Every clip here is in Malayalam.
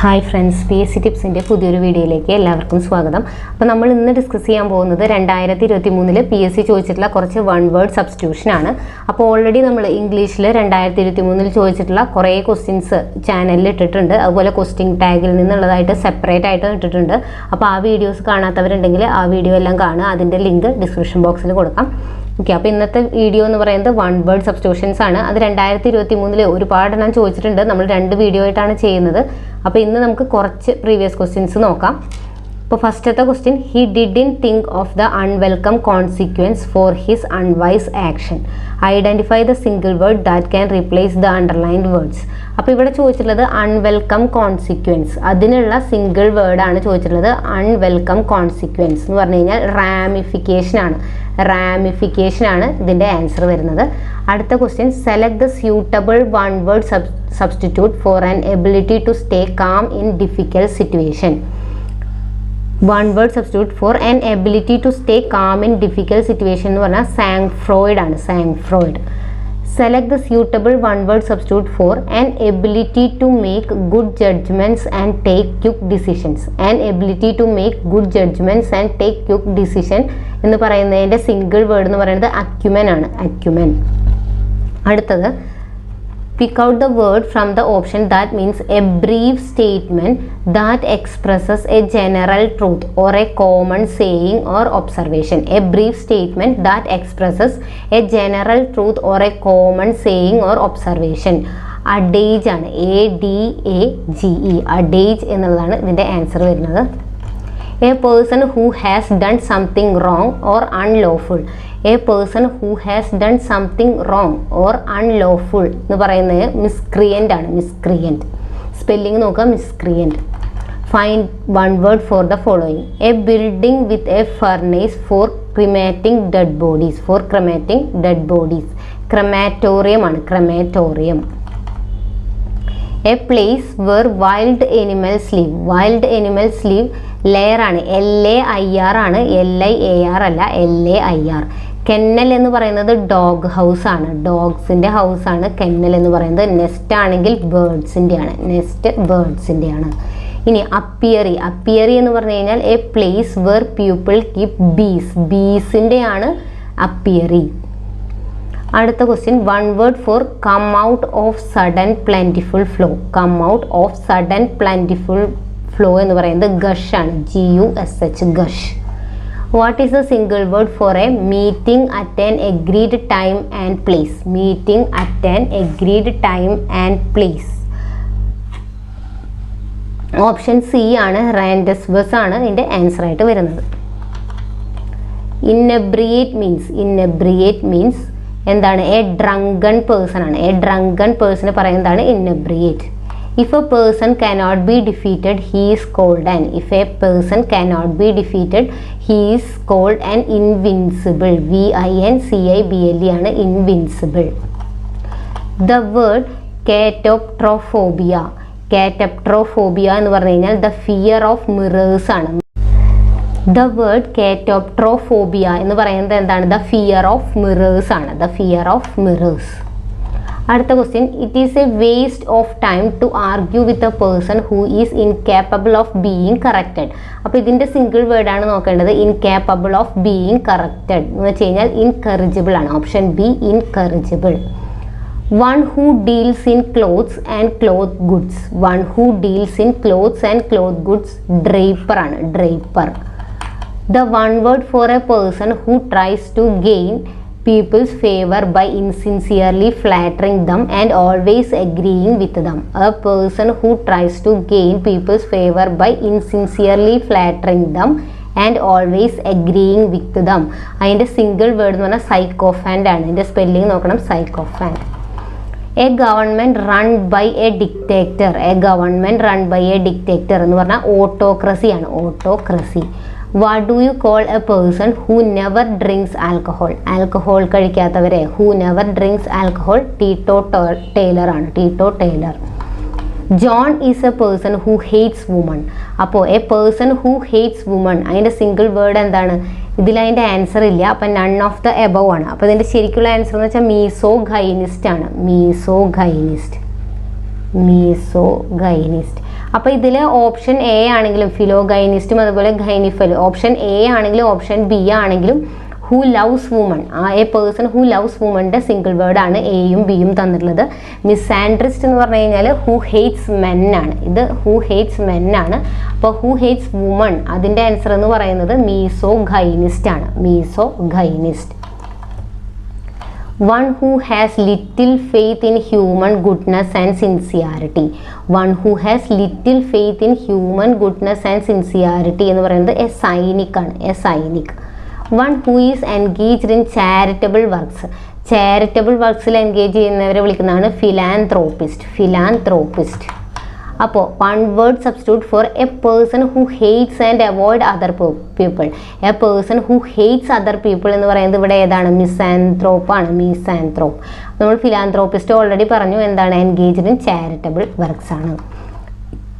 ഹായ് ഫ്രണ്ട്സ്, PSC ടിപ്സിൻ്റെ പുതിയൊരു വീഡിയോയിലേക്ക് എല്ലാവർക്കും സ്വാഗതം. അപ്പോൾ നമ്മൾ ഇന്ന് ഡിസ്കസ് ചെയ്യാൻ പോകുന്നത് 2023 PSC ചോദിച്ചിട്ടുള്ള കുറച്ച് വൺ വേർഡ് സബ്സ്റ്റിറ്റ്യൂഷൻ ആണ്. അപ്പോൾ ഓൾറെഡി നമ്മൾ ഇംഗ്ലീഷിൽ 2023 ചോദിച്ചിട്ടുള്ള കുറേ ക്വസ്റ്റ്യൻസ് ചാനലിൽ ഇട്ടിട്ടുണ്ട്. അതുപോലെ ക്വസ്റ്റ്യൻ ടാഗിൽ നിന്നുള്ളതായിട്ട് സെപ്പറേറ്റ് ആയിട്ട് ഇട്ടിട്ടുണ്ട്. അപ്പോൾ ആ വീഡിയോസ് കാണാത്തവരുണ്ടെങ്കിൽ ആ വീഡിയോ എല്ലാം കാണുക. അതിൻ്റെ ലിങ്ക് ഡിസ്ക്രിപ്ഷൻ ബോക്സിൽ കൊടുക്കാം. ഓക്കെ, അപ്പോൾ ഇന്നത്തെ വീഡിയോ എന്ന് പറയുന്നത് വൺ വേർഡ് സബ്സ്റ്റിറ്റ്യൂഷൻസ് ആണ്. അത് 2023 ഒരുപാടെണ്ണം ചോദിച്ചിട്ടുണ്ട്. നമ്മൾ 2 വീഡിയോ ആയിട്ടാണ് ചെയ്യുന്നത്. അപ്പോൾ ഇന്ന് നമുക്ക് കുറച്ച് പ്രീവിയസ് ക്വസ്റ്റ്യൻസ് നോക്കാം. ഇപ്പോൾ ഫസ്റ്റത്തെ question, he didn't think of the unwelcome consequence for his unwise action. Identify the single word that can replace the underlined words. അപ്പോൾ ഇവിടെ ചോദിച്ചിട്ടുള്ളത് അൺവെൽക്കം കോൺസിക്വൻസ്, അതിനുള്ള സിംഗിൾ വേർഡാണ് ചോദിച്ചിട്ടുള്ളത്. അൺവെൽക്കം കോൺസിക്വൻസ് എന്ന് പറഞ്ഞു കഴിഞ്ഞാൽ റാമിഫിക്കേഷൻ ആണ് ഇതിൻ്റെ ആൻസർ വരുന്നത്. അടുത്ത question, select the suitable one word substitute for an ability to stay calm in difficult situation. One word substitute for an ability to stay calm in difficult situation എന്ന് പറഞ്ഞാൽ സാങ്ഫ്രോയിഡ് ആണ്. Sangfroid. Select the suitable one word substitute for an ability to make good judgements and take quick decisions. An ability to make good judgements and take quick decision എന്ന് പറയുന്നതിൻ്റെ സിംഗിൾ വേർഡ് എന്ന് പറയുന്നത് അക്യുമെൻ ആണ്. അക്യുമെൻ. അടുത്തത്, pick out the word from the option that means a brief statement that expresses a general truth or a common saying or observation. A brief statement that expresses a general truth or a common saying or observation. Adage ആണ്. ADAGE. Adage എന്നുള്ളതാണ് ഇതിൻ്റെ ആൻസർ വരുന്നത്. A person who has done something wrong or unlawful. A person who has done something wrong or unlawful എന്ന് പറയുന്നത് miscreant ആണ്. miscreant. സ്പെല്ലിംഗ് നോക്കുക, miscreant. Find one word for the following. A building with a furnace for cremating dead bodies. For cremating dead bodies. Crematorium ആണ്. Crematorium. A place where wild animals live. Wild animals live layer ആണ്. LAIR ആണ്. LIAR അല്ല, LAIR. കെന്നൽ എന്ന് പറയുന്നത് ഡോഗ് ഹൗസ് ആണ്. ഡോഗ്സിൻ്റെ ഹൗസ് ആണ് കെന്നൽ എന്ന് പറയുന്നത്. നെസ്റ്റ് ആണെങ്കിൽ ബേർഡ്സിൻ്റെ ആണ്. നെസ്റ്റ് ബേർഡ്സിൻ്റെ ആണ്. ഇനി അപ്പിയറി എന്ന് പറഞ്ഞു കഴിഞ്ഞാൽ a place where people keep bees. ബീസിൻ്റെ ആണ് അപ്പിയറി. അടുത്ത question, one word for come out of sudden plentiful flow. Come out of sudden plentiful flow എന്ന് പറയുന്നത് ഗഷ് ആണ്. GUSH. Gush. What is the single word for a meeting at an agreed time and place. Meeting at an agreed time and place. Option C ആണ്. റാൻഡസ്ബസ് ആണ് ഇതിൻ്റെ ആൻസർ ആയിട്ട് വരുന്നത്. ഇന്നെബ്രിയേറ്റ് മീൻസ് എന്താണ്? എ ഡ്രങ്കൺ പേഴ്സൺ ആണ്. എ ഡ്രങ്കൺ പേഴ്സണ് പറയുന്നതാണ് ഇന്നെബ്രിയേറ്റ്. If a person cannot be defeated, he is called an. If a person cannot be defeated, he is called an invincible. VINCIBLE ആണ്. Invincible. The word catoptrophobia. Catoptrophobia എന്ന് പറഞ്ഞു കഴിഞ്ഞാൽ the fear of mirrors ആണ്. The word catoptrophobia എന്ന് പറയുന്നത് എന്താണ്? The fear of mirrors ആണ്. The fear of mirrors. അടുത്ത question, it is a waste of time to argue with a person who is incapable of being corrected. അപ്പോൾ ഇതിൻ്റെ സിംഗിൾ വേർഡാണ് നോക്കേണ്ടത്. ഇൻകാപ്പബിൾ ഓഫ് ബീയിങ് കറക്റ്റഡ് എന്ന് വെച്ച് കഴിഞ്ഞാൽ ഇൻകറിജിബിൾ ആണ്. Option B, incorrigible. One who deals in clothes and cloth goods. One who deals in clothes and cloth goods draper ആണ്. Draper. The one word for a person who tries to gain people's favor by insincerely flattering them and always agreeing with them. A person who tries to gain people's favor by insincerely flattering them and always agreeing with them. അതിൻ്റെ സിംഗിൾ വേർഡ് എന്ന് പറഞ്ഞാൽ സൈക്കോഫാൻഡ് ആണ്. ഇതിൻ്റെ സ്പെല്ലിംഗ് നോക്കണം, sycophant. A government run by a dictator. A government run by a dictator എന്ന് പറഞ്ഞാൽ ഓട്ടോക്രസി ആണ്. Autocracy. What do you call a person who never drinks alcohol? Alcohol കഴിക്കാത്തവരെ. Who never drinks alcohol? Teetotaller ആണ്. Teetotaller. John is a person who hates women. അപ്പോൾ a person who hates women അതിൻ്റെ സിംഗിൾ വേർഡ് എന്താണ്? ഇതിൽ അതിൻ്റെ ആൻസർ ഇല്ല. അപ്പം നൺ ഓഫ് ദ എബവ് ആണ്. അപ്പോൾ ഇതിൻ്റെ ശരിക്കുള്ള ആൻസർ എന്ന് വെച്ചാൽ മീസോഗൈനിസ്റ്റ് ആണ്. മീസോഗൈനിസ്റ്റ്. അപ്പോൾ ഇതിൽ ഓപ്ഷൻ എ ആണെങ്കിലും ഫിലോഗൈനിസ്റ്റും അതുപോലെ ഗൈനിഫൽ, ഓപ്ഷൻ എ ആണെങ്കിലും ഓപ്ഷൻ ബി ആണെങ്കിലും who loves women, a person who loves വുമൻ്റെ സിംഗിൾ വേർഡാണ് എയും ബിയും തന്നിട്ടുള്ളത്. മിസ്ആൻഡ്രിസ്റ്റ് എന്ന് പറഞ്ഞു കഴിഞ്ഞാൽ ഹൂ ഹേറ്റ്സ് മെൻ ആണ്. ഇത് ഹൂ ഹേറ്റ്സ് മെൻ ആണ്. അപ്പോൾ ഹൂ ഹേറ്റ്സ് വുമൺ അതിൻ്റെ ആൻസർ എന്ന് പറയുന്നത് മീസോഗൈനിസ്റ്റ് ആണ്. മീസോഗൈനിസ്റ്റ്. One who has little faith in human goodness and sincerity. One who has little faith in human goodness and sincerity എന്ന് പറയുന്നത് എ സൈനിക് ആണ്. A cynic. One who is engaged in charitable works. Charitable വർക്ക്സിൽ എൻഗേജ് ചെയ്യുന്നവരെ വിളിക്കുന്നതാണ് ഫിലാന്ത്രോപ്പിസ്റ്റ്. ഫിലാന്ത്രോപ്പിസ്റ്റ്. അപ്പോൾ one word substitute for a person who hates and avoid other people. A person who hates other people എന്ന് പറയുന്നത് ഇവിടെ ഏതാണ്? മിസാൻത്രോപ്പാണ്. മിസാൻത്രോപ്പ്. നമ്മൾ ഫിലാന്ത്രോപ്പിസ്റ്റ് ഓൾറെഡി പറഞ്ഞു എന്താണ്? എൻഗേജ്ഡ് ഇൻ ചാരിറ്റബിൾ വർക്ക്സ് ആണ്.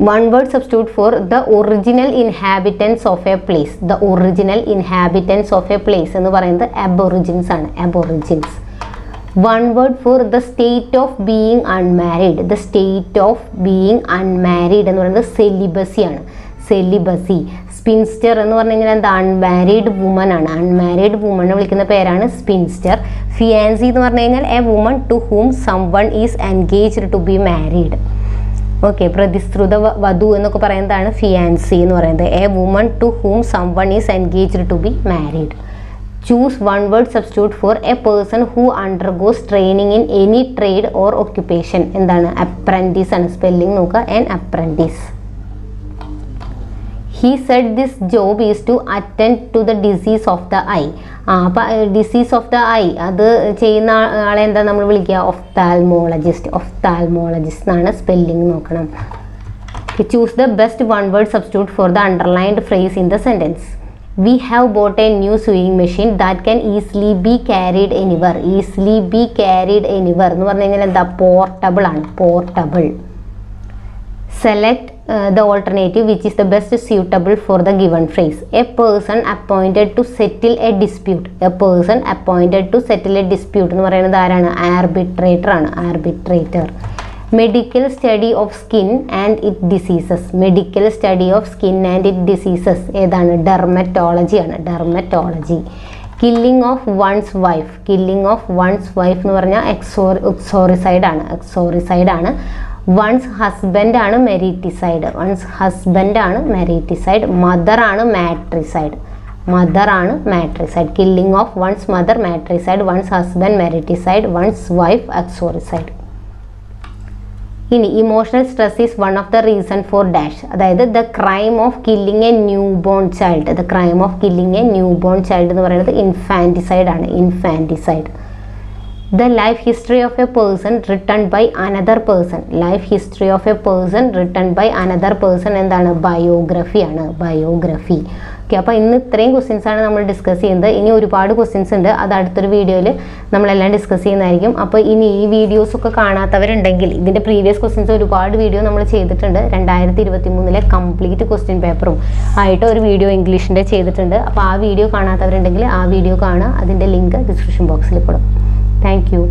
One word substitute for the original inhabitants of A place. The original inhabitants of A place എന്ന് പറയുന്നത് അബോറിജിൻസ് ആണ്. അബോറിജിൻസ്. One word for the state of being unmarried. The state of being unmarried എന്ന് പറയുന്നത് സെലിബസി ആണ്. സെലിബസി. സ്പിൻസ്റ്റർ എന്ന് പറഞ്ഞു കഴിഞ്ഞാൽ എന്താ? അൺമാരീഡ് വുമൺ ആണ്. അൺമാരീഡ് വുമണെ വിളിക്കുന്ന പേരാണ് സ്പിൻസ്റ്റർ. ഫിയാൻസി എന്ന് പറഞ്ഞു കഴിഞ്ഞാൽ a woman to whom someone is engaged to be married. Okay. പ്രതിശ്രുത വധു എന്നൊക്കെ പറയുന്നതാണ് ഫിയാൻസി എന്ന് പറയുന്നത്. A woman to whom someone is engaged to be married. Choose one word substitute for a person who undergoes training in any trade or occupation. എന്താണ്? apprentice ആണ്. സ്പെല്ലിംഗ് നോക്കുക. an apprentice. He said this job is to attend to the disease of the eye. അപ്പോൾ ഡിസീസ് ഓഫ് ദ ഐ അത് ചെയ്യുന്ന ആളെ എന്താ നമ്മൾ വിളിക്കുക? ഒഫ്താൽമോളജിസ്റ്റ്. ഒഫ്താൽമോളജിസ്റ്റ് എന്നാണ് സ്പെല്ലിംഗ് നോക്കണം. Choose the best one word substitute for the underlined phrase in the sentence. We have bought a new sewing machine that can easily be carried anywhere. Easily be carried anywhere എന്ന് പറഞ്ഞു കഴിഞ്ഞാൽ എന്താ? പോർട്ടബിൾ ആണ്. Portable. Select the alternative which is the best suitable for the given phrase. A person appointed to settle a dispute. A person appointed to settle a dispute എന്ന് പറയുന്നത് ആരാണ്? ആർബിട്രേറ്റർ ആണ്. Arbitrator. Medical study of skin and it diseases. Medical study of skin and it diseases ഏതാണ്? ഡെർമറ്റോളജി ആണ്. Dermatology. Killing of one's wife. Killing of one's wife എന്ന് പറഞ്ഞാൽ എക്സോറിസൈഡ് ആണ്. എക്സോറിസൈഡ് ആണ്. വൺസ് ഹസ്ബൻഡ് ആണ് മെരീറ്റിസൈഡ്. വൺസ് ഹസ്ബൻഡ് ആണ് മെരീറ്റിസൈഡ്. മദർ ആണ് മാട്രിസൈഡ്. മദർ ആണ് matricide. Killing of one's mother matricide. One's husband mariticide. One's wife uxoricide. ഇനി emotional stress is one of the reason for dash. അതായത് the crime of killing a newborn child. The crime of killing a newborn child എന്ന് പറയുന്നത് ഇൻഫാൻറ്റിസൈഡ് ആണ്. Infanticide. The life history of a person written by another person. Life history of a person written by another person എന്താണ്? ബയോഗ്രഫി ആണ്. ബയോഗ്രഫി. ഓക്കെ. അപ്പോൾ ഇന്ന് ഇത്രയും ക്വസ്റ്റ്യൻസാണ് നമ്മൾ ഡിസ്കസ് ചെയ്യുന്നത്. ഇനി ഒരുപാട് ക്വസ്റ്റ്യൻസ് ഉണ്ട്. അത് അടുത്തൊരു വീഡിയോയിൽ നമ്മളെല്ലാം ഡിസ്കസ് ചെയ്യുന്നതായിരിക്കും. അപ്പോൾ ഇനി ഈ വീഡിയോസൊക്കെ കാണാത്തവരുണ്ടെങ്കിൽ ഇതിൻ്റെ പ്രീവിയസ് ക്വസ്റ്റ്യൻസ് ഒരുപാട് വീഡിയോ നമ്മൾ ചെയ്തിട്ടുണ്ട്. 2023 കംപ്ലീറ്റ് ക്വസ്റ്റ്യൻ പേപ്പറും ആയിട്ട് ഒരു വീഡിയോ ഇംഗ്ലീഷിൻ്റെ ചെയ്തിട്ടുണ്ട്. അപ്പോൾ ആ വീഡിയോ കാണാത്തവരുണ്ടെങ്കിൽ ആ വീഡിയോ കാണുക. അതിൻ്റെ ലിങ്ക് ഡിസ്ക്രിപ്ഷൻ ബോക്സിൽ കൊടുക്കും. Thank you.